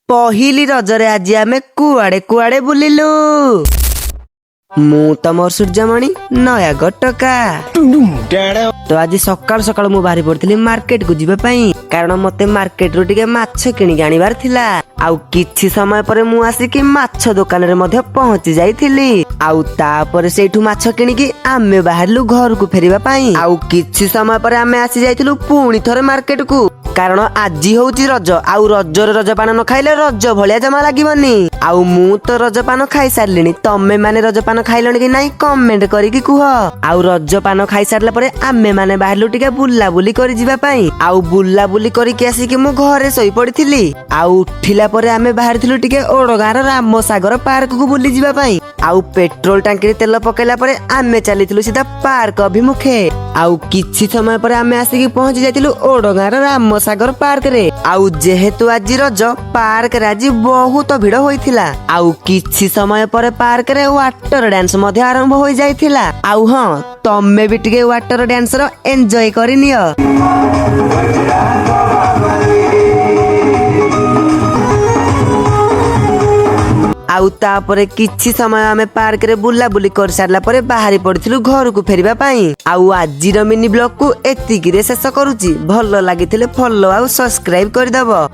पहिली रजरे आज आमे कुआड़े कुआड़े बुलिलु। मु तमर सूर्यमणि नया गटका। तो आज सकाल सकाल मु बाहरी पड़ती मार्केट को जीवा पाई, कारण मते मार्केट रू टिके माछ किणी आनिबार थिला। आउ किछि समय परे मु आसिकी माछ दुकान रे मध्य पहुंची जाइथिली। आउ तापर सेठू माछ किणिकी आमे बाहरलु घर को फेरिबा पाई। आउ किछि समय परे आमे आसी जाइथिलु पुणी थरे मार्केट को, कारण आज होउची रज। आउ रजर रजपान न खाइले रज भलिया जमा लागिबनी। आउ मु तो रजपान खाई सारलिनी, तमे माने रजपान खाइलनी कि नाही कमेंट करिकी कुह। आउ रजपान खाई सारला परे आमे माने बाहरलु टिके बुल्ला बुली करि जिबा पाई। आउ बुल्ला बुली करिकी आसिकी मु घरे सोई पड़िथिली। आउ उठिला परे आमे बाहरथिलु टिके ओडगार राम सागर पार्क को बुली जिबा पाई। आउ पेट्रोल टांकी रे तेल पकेला परे आमे चलीथिलु सीधा पार्क अभिमुखे। आउ किछि समय परे आमे आसिकी पहुंची जाइथिलु ओडगार राम सागर पार्क रे। आउ जेहेतु आज रज, पार्क रे आज बहुत भिड़ होइथिला। आउ किछि समय परे पार्क रे वाटर डांस मध्ये आरंभ होई जाइथिला। आउ हां, तमे भी टिके वाटर डांस रो एन्जॉय करिनियो। आउ तापरे किछि समय आमे पार्क रे बुला बुली कर सारला परे बाहरी पड़िथिलु घर को फेरिबा पाई। आउ आजिर मिनी ब्लॉग को एतिकी रे शेष करूची। भलो लागिथिले फॉलो आउ सब्सक्राइब कर दबो।